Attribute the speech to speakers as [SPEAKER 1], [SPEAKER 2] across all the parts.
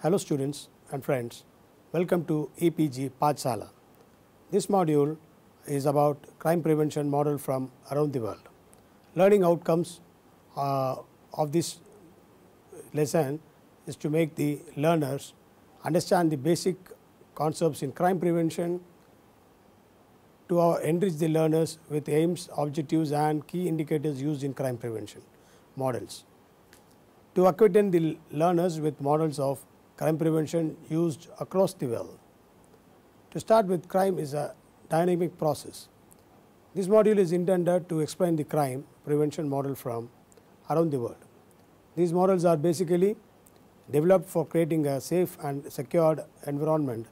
[SPEAKER 1] Hello students and friends, welcome to EPG Pathshala. This module is about crime prevention model from around the world. Learning outcomes of this lesson is to make the learners understand the basic concepts in crime prevention, to enrich the learners with aims, objectives and key indicators used in crime prevention models, to acquaint the learners with models of crime prevention used across the world. To start with, crime is a dynamic process. This module is intended to explain the crime prevention model from around the world. These models are basically developed for creating a safe and secured environment.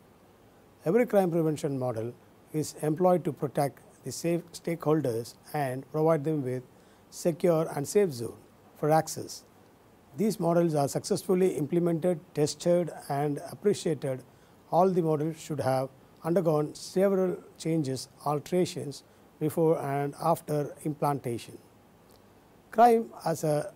[SPEAKER 1] Every crime prevention model is employed to protect the safe stakeholders and provide them with secure and safe zone for access. These models are successfully implemented, tested and appreciated. All the models should have undergone several changes, alterations before and after implantation. Crime is a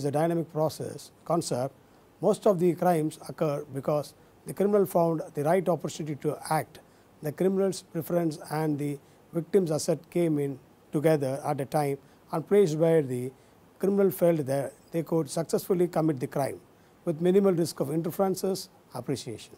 [SPEAKER 1] dynamic process concept. Most of the crimes occur because the criminal found the right opportunity to act. The criminal's preference and the victim's asset came in together at a time and place where the criminal felt that they could successfully commit the crime with minimal risk of interferences, apprehension.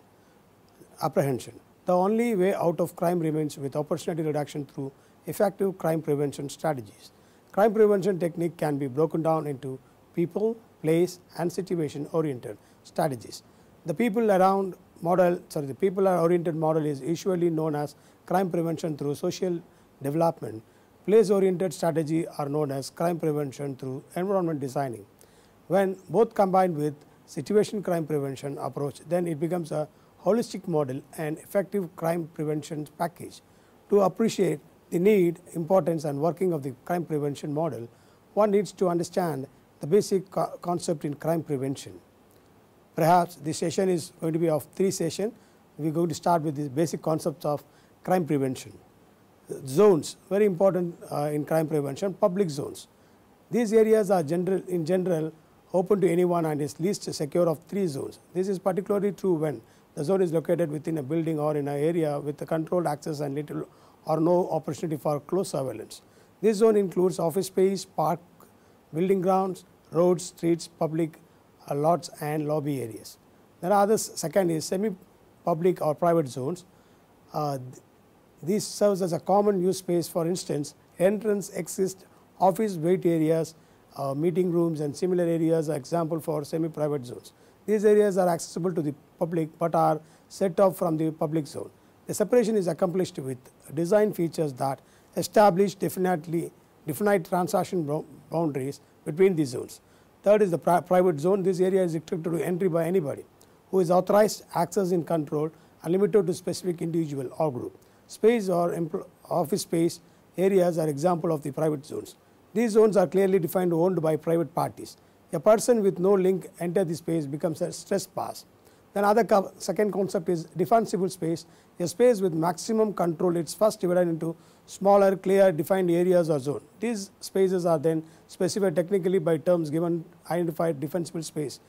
[SPEAKER 1] The only way out of crime remains with opportunity reduction through effective crime prevention strategies. Crime prevention technique can be broken down into people, place and situation oriented strategies. The people-oriented model is usually known as crime prevention through social development. Place-oriented strategy are known as crime prevention through environment designing. When both combined with situation crime prevention approach, then it becomes a holistic model and effective crime prevention package. To appreciate the need, importance and working of the crime prevention model, one needs to understand the basic concept in crime prevention. Perhaps this session is going to be of 3 sessions. We are going to start with the basic concepts of crime prevention. Zones, very important in crime prevention. Public zones. These areas are in general open to anyone and is least secure of 3 zones. This is particularly true when the zone is located within a building or in an area with a controlled access and little or no opportunity for close surveillance. This zone includes office space, park, building grounds, roads, streets, public lots and lobby areas. There are others. Second is semi-public or private zones. This serves as a common use space. For instance, entrance, exit, office wait areas, meeting rooms and similar areas are example for semi-private zones. These areas are accessible to the public but are set off from the public zone. The separation is accomplished with design features that establish definite transaction boundaries between these zones. Third is the private zone. This area is restricted to entry by anybody who is authorized, access in control and limited to specific individual or group. Space or office space areas are example of the private zones. These zones are clearly defined, owned by private parties. A person with no link enter the space becomes a trespass. Then second concept is defensible space, a space with maximum control. It's first divided into smaller, clear, defined areas or zone. These spaces are then specified technically by terms given identified defensible space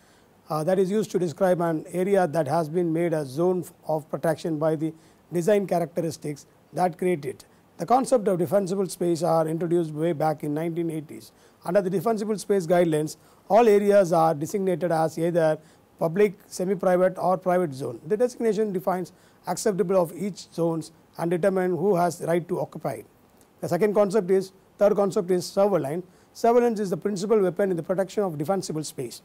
[SPEAKER 1] that is used to describe an area that has been made a zone of protection by the design characteristics that create it. The concept of defensible space are introduced way back in 1980s. Under the defensible space guidelines, all areas are designated as either public, semi-private or private zone. The designation defines acceptable of each zones and determine who has the right to occupy it. The third concept is surveillance. Surveillance is the principal weapon in the protection of defensible space.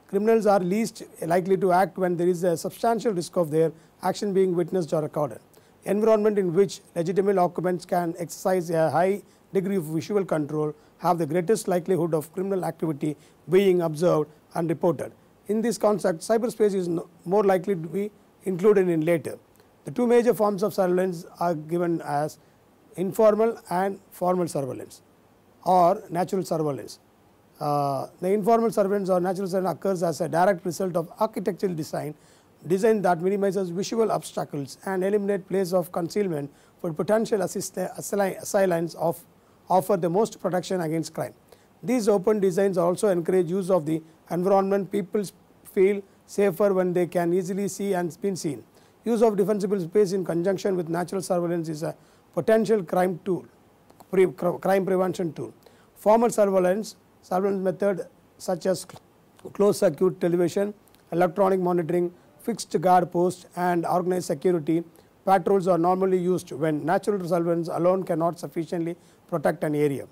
[SPEAKER 1] Criminals are least likely to act when there is a substantial risk of their action being witnessed or recorded. Environment in which legitimate occupants can exercise a high degree of visual control have the greatest likelihood of criminal activity being observed and reported. In this concept, cyberspace is more likely to be included in later. The 2 major forms of surveillance are given as informal and formal surveillance or natural surveillance. The informal surveillance or natural surveillance occurs as a direct result of architectural design that minimizes visual obstacles and eliminate place of concealment for potential assailants offer the most protection against crime. These open designs also encourage use of the environment people feel safer when they can easily see and be seen. Use of defensible space in conjunction with natural surveillance is a potential crime prevention tool. Formal surveillance method such as closed circuit television, electronic monitoring, fixed guard posts and organized security patrols are normally used when natural surveillance alone cannot sufficiently protect an area.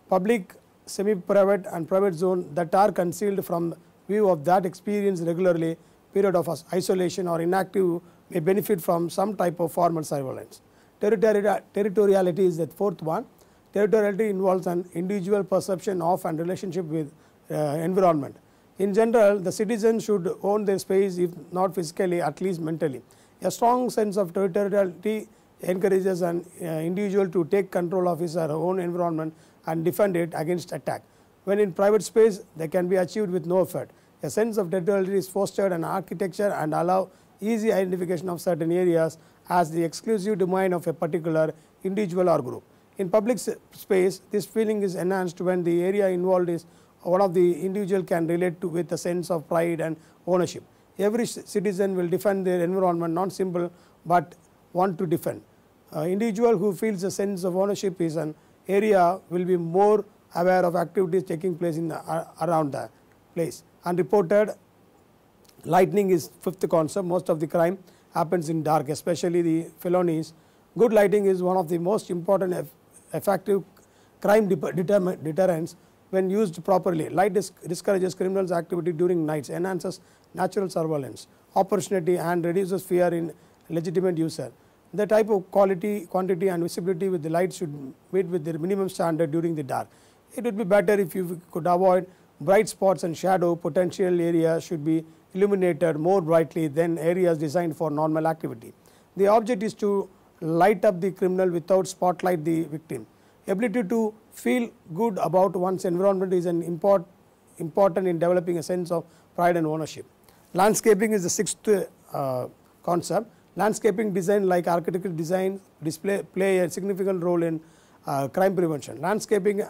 [SPEAKER 1] Public, semi-private and private zones that are concealed from view of that experience regularly period of isolation or inactive may benefit from some type of formal surveillance. Territoriality is the fourth one. Territoriality involves an individual perception of and relationship with environment. In general, the citizens should own their space, if not physically, at least mentally. A strong sense of territoriality encourages an individual to take control of his or her own environment and defend it against attack. When in private space, they can be achieved with no effort. A sense of territoriality is fostered in architecture and allow easy identification of certain areas as the exclusive domain of a particular individual or group. In public space, this feeling is enhanced when the area involved is one of the individual can relate to with a sense of pride and ownership. Every citizen will defend their environment, not simple but want to defend. Individual who feels a sense of ownership is an area will be more aware of activities taking place in around the place. Unreported lightning is fifth concept. Most of the crime happens in dark, especially the felonies. Good lighting is one of the most important effective crime deterrents when used properly. Light discourages criminals' activity during nights, enhances natural surveillance opportunity and reduces fear in legitimate user. The type of quality, quantity and visibility with the light should meet with the minimum standard during the dark. It would be better if you could avoid bright spots and shadow. Potential areas should be illuminated more brightly than areas designed for normal activity. The object is to light up the criminal without spotlight the victim. Ability to feel good about one's environment is an important in developing a sense of pride and ownership. Landscaping is the sixth concept. Landscaping design, like architectural design, play a significant role in crime prevention. Landscaping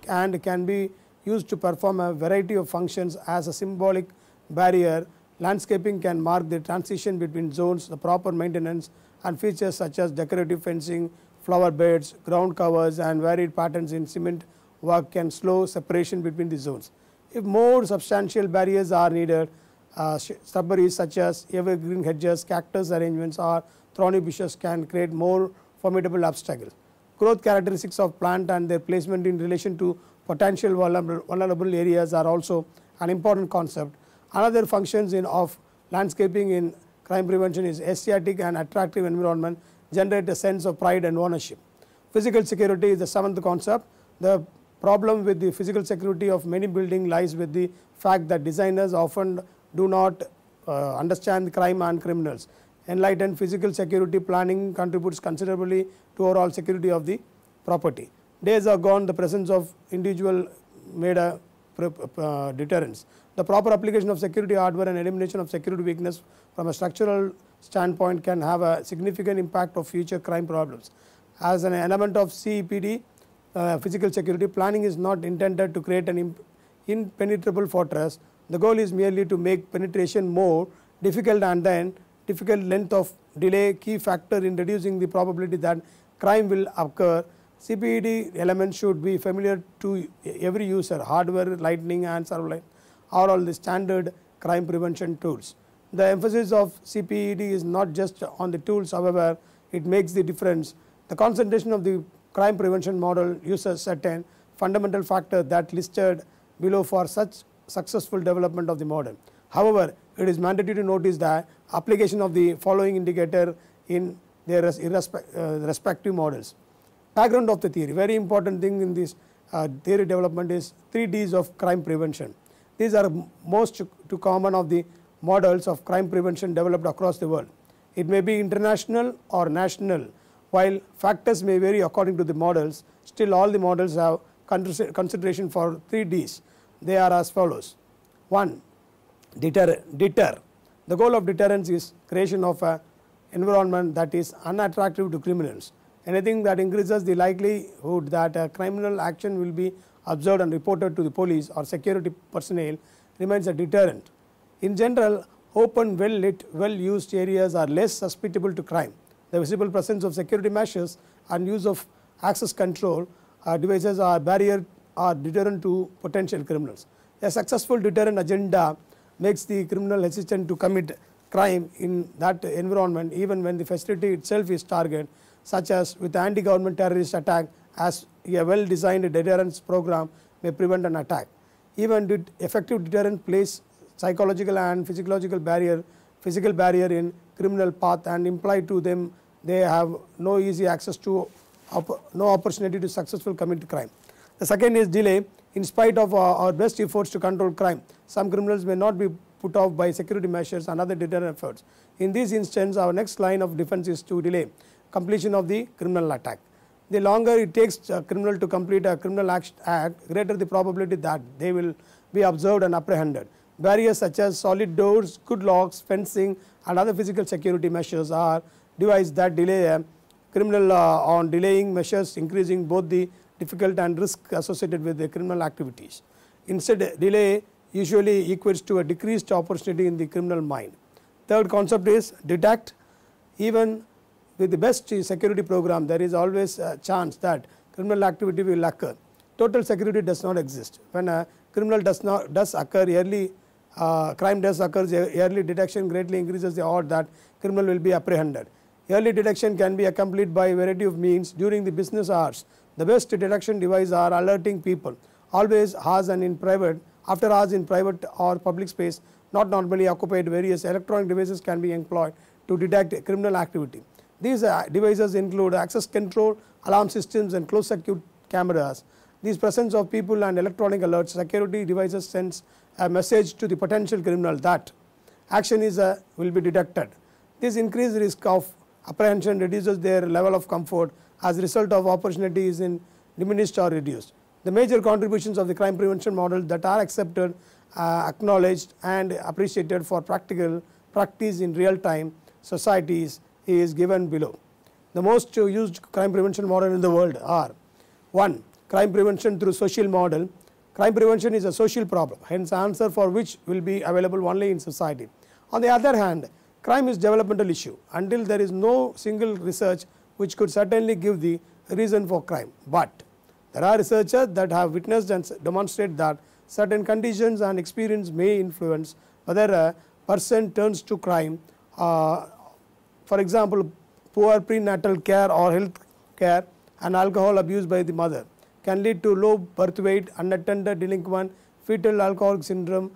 [SPEAKER 1] can be used to perform a variety of functions as a symbolic barrier. Landscaping can mark the transition between zones, the proper maintenance and features such as decorative fencing, flower beds, ground covers and varied patterns in cement work can slow separation between the zones. If more substantial barriers are needed, shrubberies such as evergreen hedges, cactus arrangements or thorny bushes can create more formidable obstacles. Growth characteristics of plant and their placement in relation to potential vulnerable areas are also an important concept. Another functions of landscaping in crime prevention is aesthetic and attractive environment generate a sense of pride and ownership. Physical security is the seventh concept. The problem with the physical security of many buildings lies with the fact that designers often do not understand crime and criminals. Enlightened physical security planning contributes considerably to overall security of the property. Days are gone the presence of individual made a deterrence. The proper application of security hardware and elimination of security weakness from a structural standpoint can have a significant impact of future crime problems. As an element of CEPD, physical security planning is not intended to create an impenetrable fortress. The goal is merely to make penetration more difficult and then difficult length of delay key factor in reducing the probability that crime will occur. CPED elements should be familiar to every user. Hardware, lighting and surveillance are all the standard crime prevention tools. The emphasis of CPED is not just on the tools, however, it makes the difference. The concentration of the crime prevention model uses certain fundamental factors that listed below for such successful development of the model. However, it is mandatory to notice the application of the following indicator in their respective models. Background of the theory. Very important thing in this theory development is 3 Ds of crime prevention. These are most too common of the models of crime prevention developed across the world. It may be international or national. While factors may vary according to the models, still all the models have consideration for 3 Ds. They are as follows. 1. Deter. The goal of deterrence is creation of an environment that is unattractive to criminals. Anything that increases the likelihood that a criminal action will be observed and reported to the police or security personnel remains a deterrent. In general, open, well lit, well used areas are less susceptible to crime. The visible presence of security measures and use of access control devices are barrier or deterrent to potential criminals. A successful deterrent agenda makes the criminal hesitant to commit crime in that environment even when the facility itself is targeted, such as with anti-government terrorist attack, as a well designed deterrence program may prevent an attack. Even effective deterrent place psychological and physical barrier in criminal path and imply to them they have no easy access to no opportunity to successfully commit crime. The second is delay. In spite of our best efforts to control crime, some criminals may not be put off by security measures and other deterrent efforts. In this instance, our next line of defense is to delay completion of the criminal attack. The longer it takes a criminal to complete a criminal act, greater the probability that they will be observed and apprehended. Barriers such as solid doors, good locks, fencing and other physical security measures are devised that delay a criminal on delaying measures, increasing both the difficult and risk associated with the criminal activities. Instead, delay usually equates to a decreased opportunity in the criminal mind. Third concept is detect. Even with the best security program, there is always a chance that criminal activity will occur. Total security does not exist. When a criminal does occur early, crime does occur early, detection greatly increases the odds that criminal will be apprehended. Early detection can be accomplished by a variety of means during the business hours. The best detection devices are alerting people, always hours and in private, after hours in private or public space, not normally occupied. Various electronic devices can be employed to detect criminal activity. These devices include access control, alarm systems and closed circuit cameras. These presence of people and electronic alerts, security devices sends a message to the potential criminal that action will be detected. This increased risk of apprehension reduces their level of comfort. As a result of opportunity is diminished or reduced. The major contributions of the crime prevention model that are accepted, acknowledged and appreciated for practical practice in real time societies is given below. The most used crime prevention model in the world are: 1. Crime prevention through social model. Crime prevention is a social problem, hence answer for which will be available only in society. On the other hand, crime is developmental issue until there is no single research which could certainly give the reason for crime. But there are researchers that have witnessed and demonstrate that certain conditions and experience may influence whether a person turns to crime. For example, poor prenatal care or health care and alcohol abuse by the mother can lead to low birth weight, unattended delinquent, fetal alcoholic syndrome,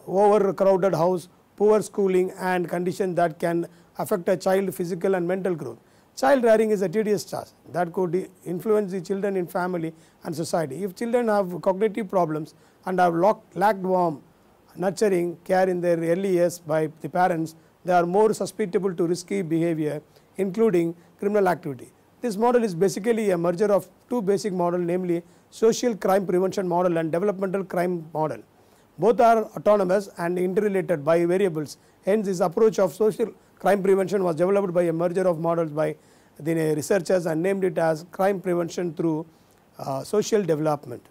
[SPEAKER 1] overcrowded house, poor schooling and conditions that can affect a child physical and mental growth. Child rearing is a tedious task that could influence the children in family and society. If children have cognitive problems and have lacked warm, nurturing care in their early years by the parents, they are more susceptible to risky behavior, including criminal activity. This model is basically a merger of two basic models, namely social crime prevention model and developmental crime model. Both are autonomous and interrelated by variables. Hence, this approach of social crime prevention was developed by a merger of models by the researchers and named it as crime prevention through social development.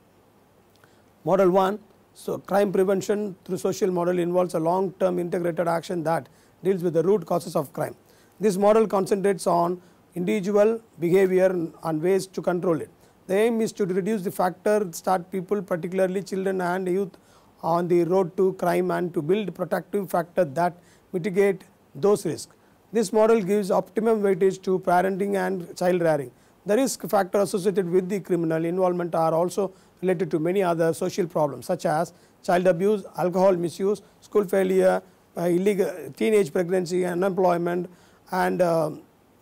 [SPEAKER 1] Model 1, so crime prevention through social model involves a long-term integrated action that deals with the root causes of crime. This model concentrates on individual behavior and ways to control it. The aim is to reduce the factor that start people, particularly children and youth, on the road to crime and to build protective factors that mitigate those risks. This model gives optimum weightage to parenting and child rearing. The risk factors associated with the criminal involvement are also related to many other social problems such as child abuse, alcohol misuse, school failure, illegal teenage pregnancy, unemployment, and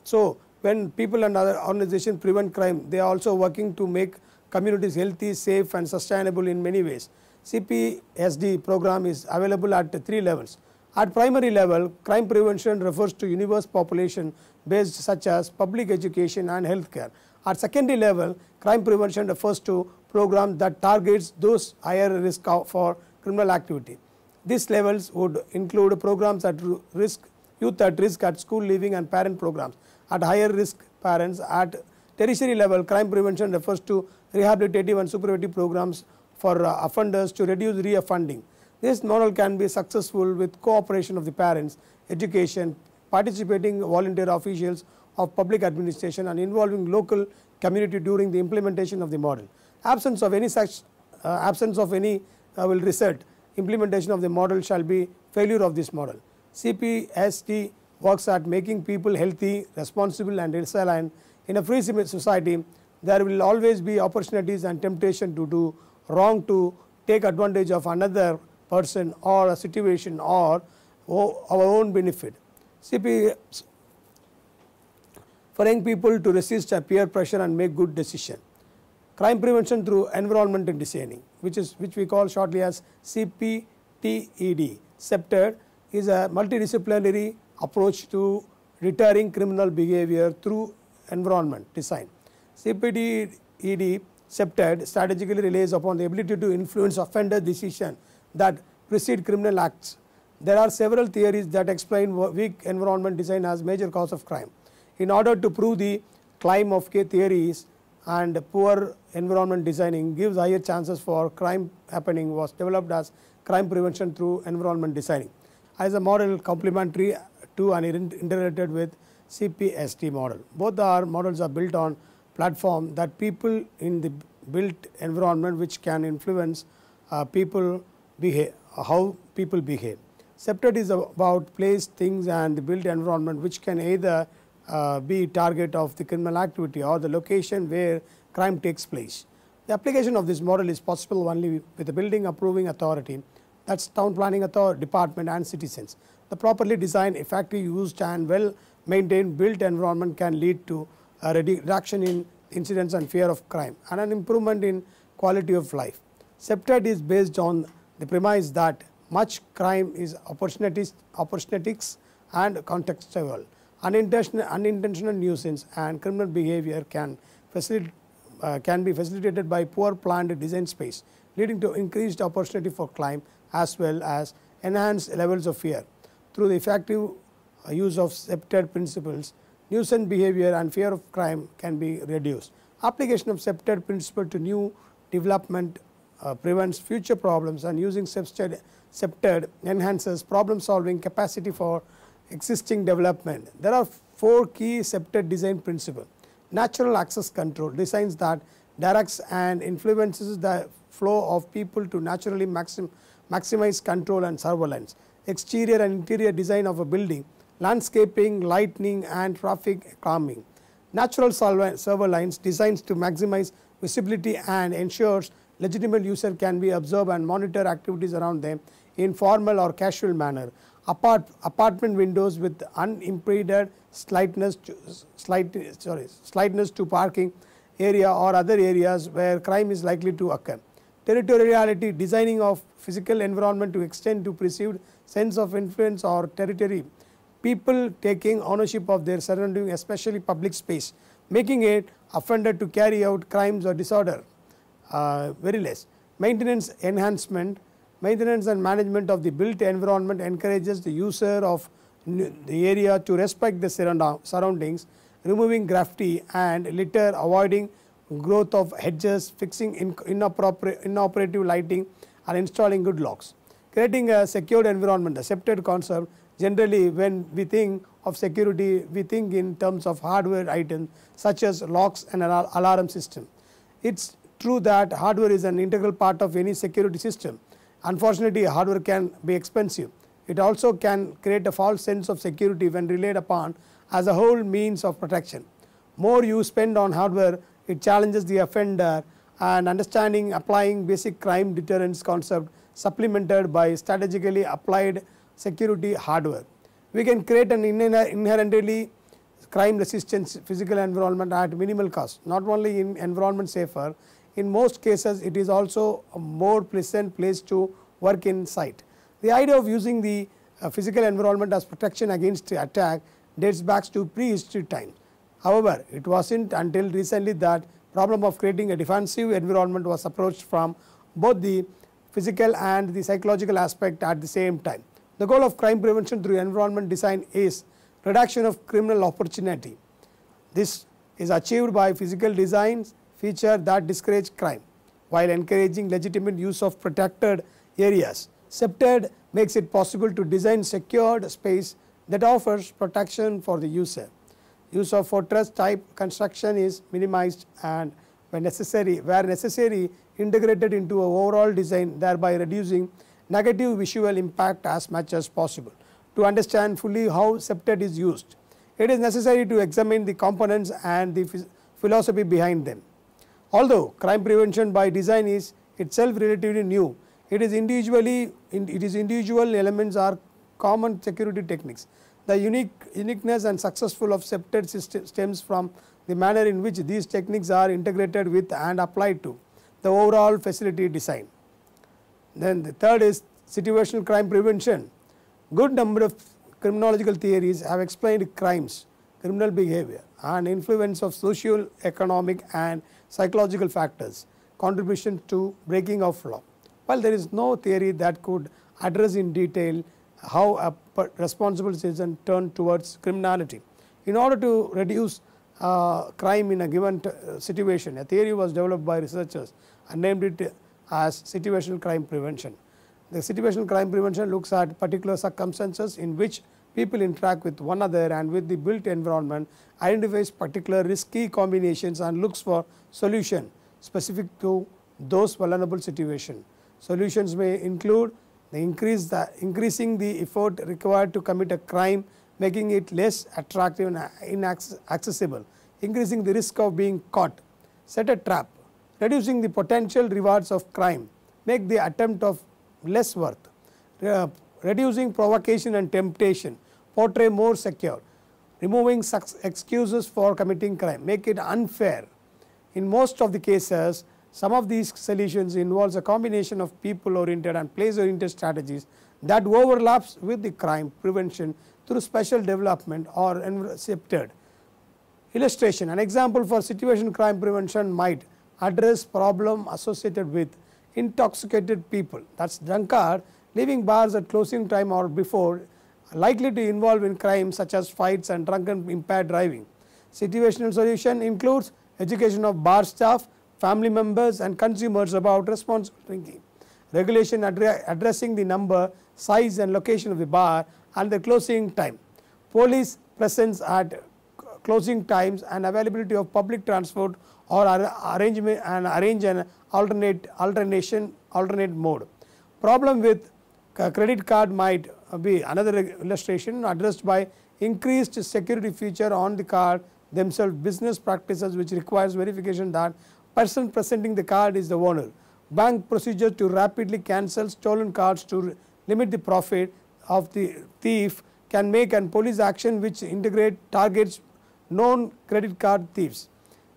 [SPEAKER 1] so when people and other organizations prevent crime, they are also working to make communities healthy, safe and sustainable in many ways. CPSD program is available at 3 levels. At primary level, crime prevention refers to universal population based such as public education and healthcare. At secondary level, crime prevention refers to programs that targets those higher risk for criminal activity. These levels would include programs at risk, youth at risk at school leaving and parent programs at higher risk parents. At tertiary level, crime prevention refers to rehabilitative and supervisory programs for offenders to reduce re-offending. This model can be successful with cooperation of the parents, education, participating volunteer officials of public administration and involving local community during the implementation of the model. Absence of any will result implementation of the model shall be failure of this model. CPST works at making people healthy, responsible and resilient. In a free society, there will always be opportunities and temptation to do wrong, to take advantage of another person or a situation or our own benefit. For young people to resist a peer pressure and make good decision. Crime prevention through environment and designing, which we call shortly as CPTED. CPTED is a multidisciplinary approach to deterring criminal behavior through environment design. CPTED strategically relies upon the ability to influence offender decision that precede criminal acts. There are several theories that explain weak environment design as major cause of crime. In order to prove the claim of theories and poor environment designing gives higher chances for crime happening, was developed as crime prevention through environment designing as a model complementary to and integrated with CPST model. Both models are built on platform that people in the built environment which can influence how people behave. CPTED is about place, things and the built environment which can either be target of the criminal activity or the location where crime takes place. The application of this model is possible only with a building approving authority, that is town planning department and citizens. The properly designed, effectively used and well maintained built environment can lead to a reduction in incidents and fear of crime and an improvement in quality of life. CPTED is based on the premise that much crime is opportunistic and contextual. Unintentional nuisance and criminal behavior can be facilitated by poor planned design space, leading to increased opportunity for crime as well as enhanced levels of fear. Through the effective use of CPTED principles, nuisance behavior and fear of crime can be reduced. Application of CPTED principle to new development prevents future problems, and using CPTED enhances problem solving capacity for existing development. There are 4 key CPTED design principles. Natural access control designs that directs and influences the flow of people to naturally maximize control and surveillance. Exterior and interior design of a building, landscaping, lighting and traffic calming. Natural surveillance designs to maximize visibility and ensures legitimate user can be observed and monitor activities around them in formal or casual manner. Apartment windows with unimpeded slightness to parking area or other areas where crime is likely to occur. Territoriality designing of physical environment to extend to perceived sense of influence or territory. People taking ownership of their surrounding, especially public space, making it offender to carry out crimes or disorder. Very less. Maintenance enhancement. Maintenance and management of the built environment encourages the user of the area to respect the surroundings, removing graffiti and litter, avoiding growth of hedges, fixing inoperative lighting and installing good locks. Creating a secured environment, a CPTED concept. Generally when we think of security, we think in terms of hardware items such as locks and an alarm system. It is true that hardware is an integral part of any security system. Unfortunately, hardware can be expensive. It also can create a false sense of security when relied upon as a whole means of protection. More you spend on hardware, it challenges the offender, and understanding applying basic crime deterrence concept supplemented by strategically applied security hardware. We can create an inherently crime resistant physical environment at minimal cost. Not only in environment safer, in most cases it is also a more pleasant place to work inside. The idea of using the physical environment as protection against attack dates back to prehistory times. However, it was not until recently that problem of creating a defensive environment was approached from both the physical and the psychological aspect at the same time. The goal of crime prevention through environment design is reduction of criminal opportunity. This is achieved by physical designs feature that discourage crime while encouraging legitimate use of protected areas. SEPTED makes it possible to design secured space that offers protection for the user. Use of fortress type construction is minimized and where necessary integrated into an overall design, thereby reducing negative visual impact as much as possible. To understand fully how SEPTED is used, it is necessary to examine the components and the philosophy behind them. Although crime prevention by design is itself relatively new, individual elements are common security techniques. The uniqueness and successful of SEPTED system stems from the manner in which these techniques are integrated with and applied to the overall facility design. Then the third is situational crime prevention. Good number of criminological theories have explained crimes, criminal behavior and influence of social, economic and psychological factors contribution to breaking of law. While there is no theory that could address in detail how a responsible citizen turn towards criminality. In order to reduce crime in a given situation, a theory was developed by researchers and named it as situational crime prevention. The situational crime prevention looks at particular circumstances in which people interact with one another and with the built environment, identifies particular risky combinations and looks for solution specific to those vulnerable situations. Solutions may include increasing the effort required to commit a crime, making it less attractive and inaccessible, increasing the risk of being caught, set a trap, reducing the potential rewards of crime, make the attempt of less worth, reducing provocation and temptation, portray more secure, removing excuses for committing crime, make it unfair. In most of the cases, some of these solutions involves a combination of people oriented and place oriented strategies that overlaps with the crime prevention through special development or SEPTED. Illustration: an example for situation crime prevention might address problem associated with intoxicated people, that is drunkard, leaving bars at closing time or before, likely to involve in crimes such as fights and drunken impaired driving. Situational solution includes education of bar staff, family members and consumers about responsible drinking. Regulation addressing the number, size and location of the bar and the closing time. Police presence at closing times and availability of public transport or arrange an alternate mode. Problem with credit card might be another illustration addressed by increased security feature on the card themselves, business practices which requires verification that person presenting the card is the owner, bank procedure to rapidly cancel stolen cards to limit the profit of the thief can make, and police action which targets known credit card thieves.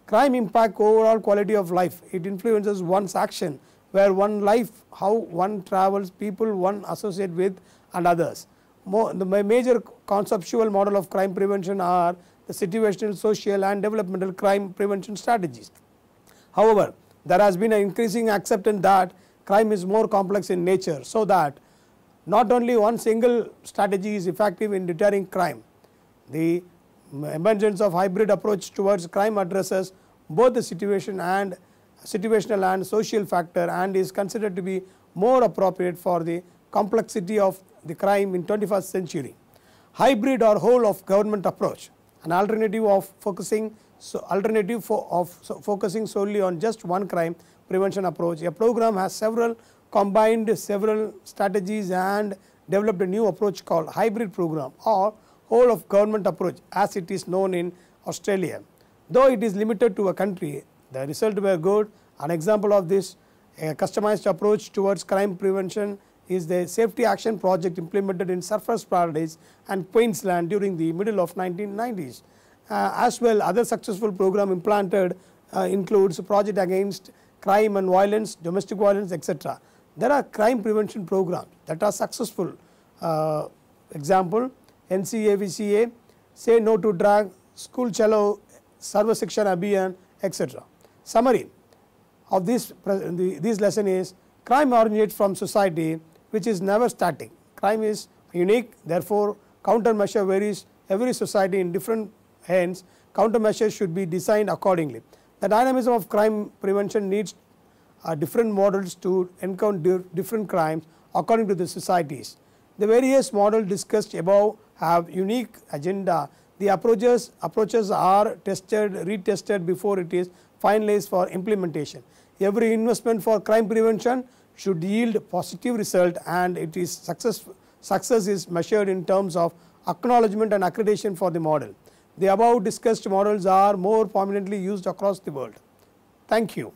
[SPEAKER 1] Crime impact overall quality of life. It influences one's action, where one life, how one travels, people one associate with and others. The major conceptual model of crime prevention are the situational, social and developmental crime prevention strategies. However, there has been an increasing acceptance that crime is more complex in nature, so that not only one single strategy is effective in deterring crime. The emergence of hybrid approach towards crime addresses both the situational and social factor and is considered to be more appropriate for the complexity of the crime in 21st century. Hybrid or whole of government approach, an alternative of focusing solely on just one crime prevention approach. A program has combined several strategies and developed a new approach called hybrid program or whole of government approach, as it is known in Australia. Though it is limited to a country, the results were good. An example of this customized approach towards crime prevention is the safety action project implemented in Surfers Paradise and Queensland during the middle of 1990s. As well, other successful program implanted includes project against crime and violence, domestic violence, etc. There are crime prevention programs that are successful. Example: NCAVCA, Say No to Drug, School Chalo, Sarva Shiksha Abhiyan, etc. Summary of this lesson is: crime originates from society, which is never static. Crime is unique, therefore countermeasure varies every society in different hands. Countermeasures should be designed accordingly. The dynamism of crime prevention needs different models to encounter different crimes according to the societies. The various models discussed above have unique agenda. The approaches are tested, retested before it is finalized for implementation. Every investment for crime prevention should yield positive result, and it is success is measured in terms of acknowledgement and accreditation for the model. The above discussed models are more prominently used across the world. Thank you.